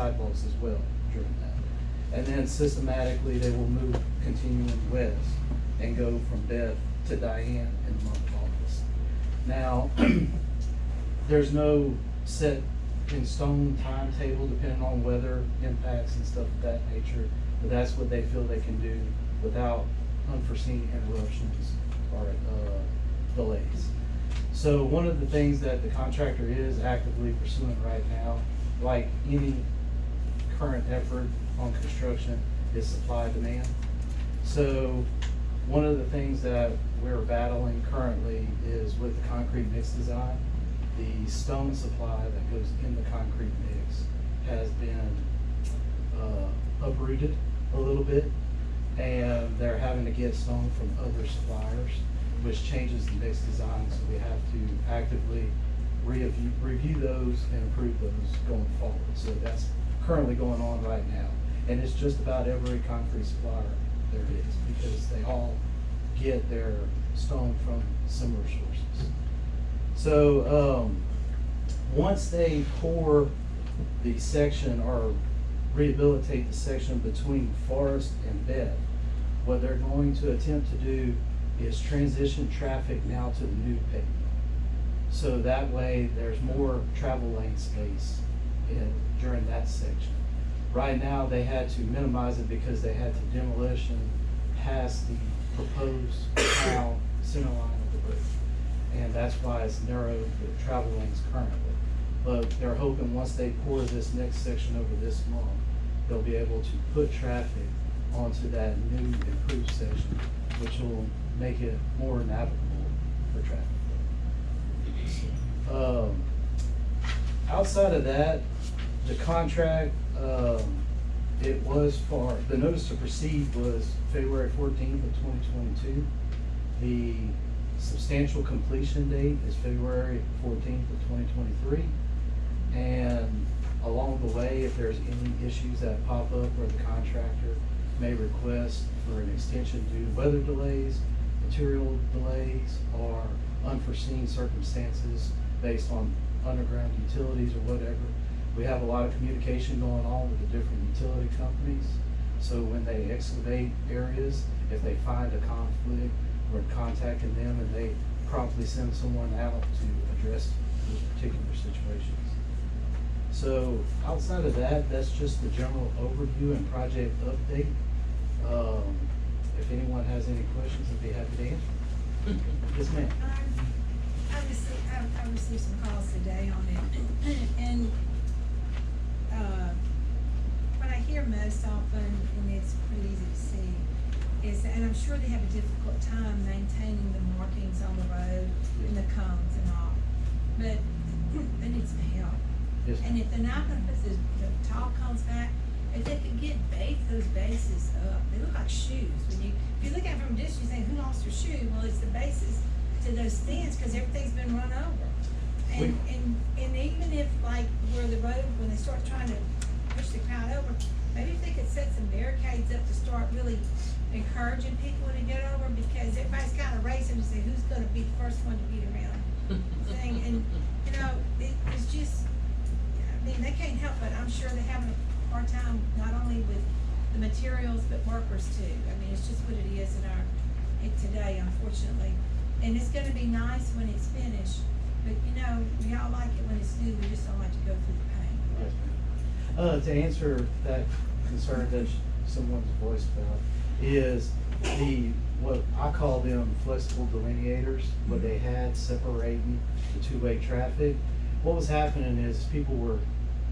sidewalks as well during that. And then systematically, they will move continuing west and go from Beth to Diane in the month of August. Now, there's no set in stone timetable depending on weather impacts and stuff of that nature, but that's what they feel they can do without unforeseen interruptions or delays. So one of the things that the contractor is actively pursuing right now, like any current effort on construction, is supply demand. So one of the things that we're battling currently is with the concrete mix design. The stone supply that goes in the concrete mix has been uprooted a little bit, and they're having to get stone from other suppliers, which changes the mix design, so we have to actively review those and improve those going forward. So that's currently going on right now. And it's just about every concrete supplier there is, because they all get their stone from similar sources. So once they pour the section or rehabilitate the section between Forest and Beth, what they're going to attempt to do is transition traffic now to the new pavement. So that way there's more travel lane space during that section. Right now they had to minimize it because they had to demolition past the proposed canal center line of the bridge. And that's why it's narrowed the travel lanes currently. But they're hoping once they pour this next section over this month, they'll be able to put traffic onto that new improved section, which will make it more navigable for traffic. Outside of that, the contract, it was for, the notice to proceed was February 14th of 2022. The substantial completion date is February 14th of 2023. And along the way, if there's any issues that pop up where the contractor may request for an extension due to weather delays, material delays, or unforeseen circumstances based on underground utilities or whatever, we have a lot of communication going on with the different utility companies. So when they excavate areas, if they find a conflict, we're contacting them and they promptly send someone out to address those particular situations. So outside of that, that's just the general overview and project update. If anyone has any questions, I'd be happy to answer. Yes, ma'am. I received some calls today on it, and what I hear most often, and it's pretty easy to see, is that, and I'm sure they have a difficult time maintaining the markings on the road and the cones and all, but they need some help. Yes. And if they're not gonna put the tall cones back, if they could get those bases up, they look like shoes. If you look at it from a distance, you think, who lost their shoe? Well, it's the bases to those stands, because everything's been run over. And even if, like, where the road, when they start trying to push the crowd over, maybe if they could set some barricades up to start really encouraging people to get over, because everybody's kind of racing to see who's gonna be the first one to get around thing. And, you know, it's just, I mean, they can't help it. I'm sure they're having a hard time, not only with the materials, but workers too. I mean, it's just what it is in today, unfortunately. And it's gonna be nice when it's finished, but you know, we all like it when it's new, we just don't like to go through the pain. Yes, ma'am. To answer that concern that someone's voiced about, is what I call them flexible delineators, what they had separating the two-way traffic. What was happening is people were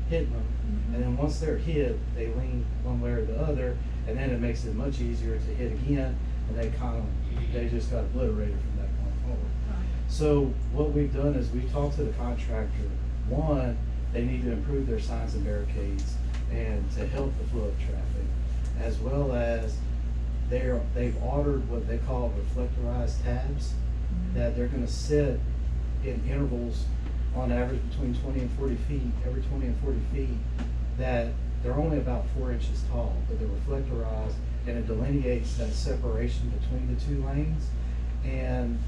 hitting them, and then once they're hit, they lean one way or the other, and then it makes it much easier to hit again, and they just got obliterated from that point forward. Right. So what we've done is we've talked to the contractor. One, they need to improve their signs and barricades and to help the flow of traffic, as well as they've ordered what they call reflectorized tabs that they're going to set in intervals on average between 20 and 40 feet, every 20 and 40 feet, that they're only about 4 inches tall, but they're reflectorized, and it delineates that separation between the two lanes, and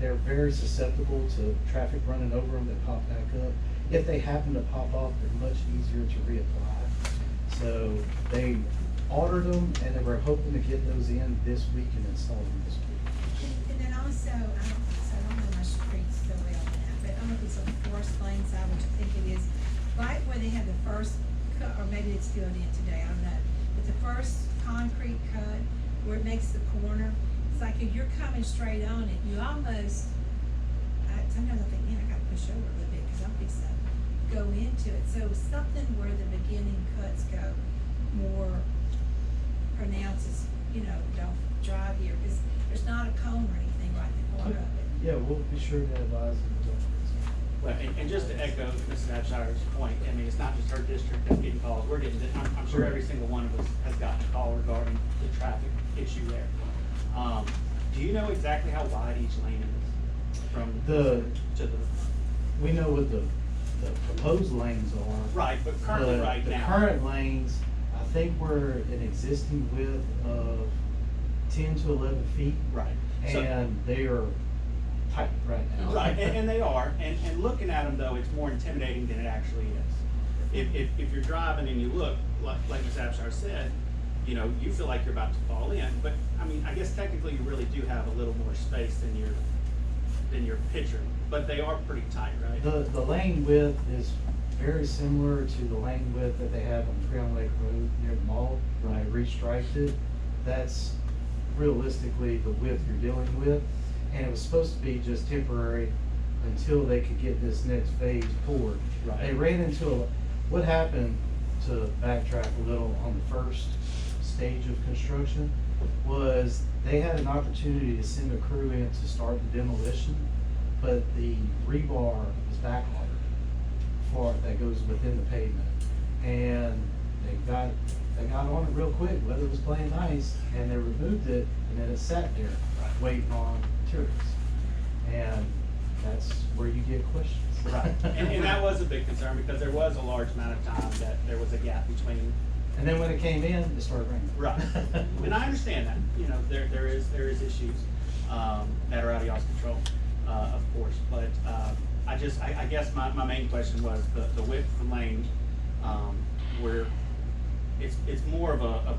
they're very susceptible to traffic running over them that pop back up. if they happen to pop off, they're much easier to reapply. So they ordered them, and they were hoping to get those in this week and install them this week. And then also, I don't know my streets so well now, but I don't know if it's on the Forest Lane side, which I think it is, right where they have the first cut, or maybe it's filled in today, I don't know. But the first concrete cut, where it makes the corner, it's like if you're coming straight on it, you almost, sometimes I think, man, I gotta push over a little bit, cause I'm fixing to go into it. So something where the beginning cuts go more pronounces, don't drive here, cause there's not a cone or anything right in the corner of it. Yeah, we'll be sure to advise them. Well, and just to echo Mrs. Abshire's point, I mean, it's not just her district that's getting calls, we're getting, I'm sure every single one of us has gotten a call regarding the traffic issue there. Do you know exactly how wide each lane is from to the? We know what the proposed lanes are. Right, but currently right now. The current lanes, I think we're an existing width of 10 to 11 feet. Right. So- And they are tight right now. Right, and they are, and looking at them though, it's more intimidating than it actually is. If you're driving and you look, like Ms. Abshire said, you feel like you're about to fall in, but I mean, I guess technically you really do have a little more space than you're picturing, but they are pretty tight, right? The lane width is very similar to the lane width that they have on Crown Lake Road near the mall. When I restriped it, that's realistically the width you're dealing with. And it was supposed to be just temporary until they could get this next phase poured. Right. They ran into what happened, to backtrack a little, on the first stage of construction, was they had an opportunity to send a crew in to start the demolition, but the rebar was backwatered for that goes within the pavement. And they got on it real quick, weather was playing nice, and they removed it, and then it sat there waiting on materials. And that's where you get questions. Right, and that was a big concern because there was a large amount of time that there was a gap between. And then when it came in, it started raining. Right, and I understand that, there is issues, that are out of y'all's control, of course, but, I guess my main question was the width of the lane, where it's more of a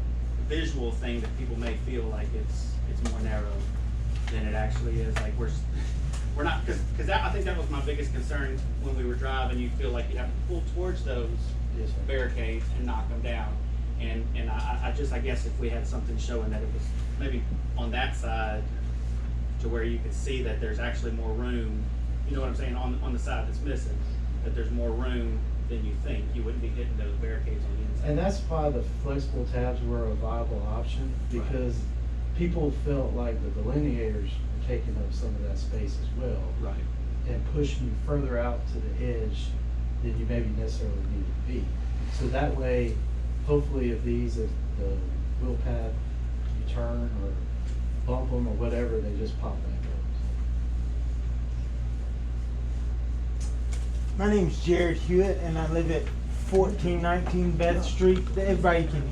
visual thing that people may feel like it's more narrow than it actually is, like we're not, because I think that was my biggest concern when we were driving. You feel like you have to pull towards those barricades and knock them down. And I guess if we had something showing that it was maybe on that side to where you could see that there's actually more room, you know what I'm saying, on the side that's missing, that there's more room than you think, you wouldn't be hitting those barricades on the inside. And that's why the flexible tabs were a viable option, because people felt like the delineators were taking up some of that space as well. Right. And pushing you further out to the edge than you maybe necessarily need to be. So that way, hopefully if the wheel pad, you turn or bump them or whatever, they just pop back up. My name's Jared Hewitt, and I live at 1419 Beth Street. Everybody can.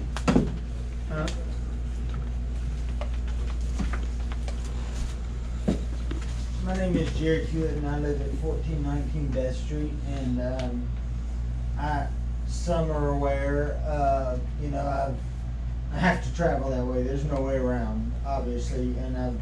My name is Jared Hewitt, and I live at 1419 Beth Street. And some are aware, I have to travel that way. There's no way around, obviously, and I've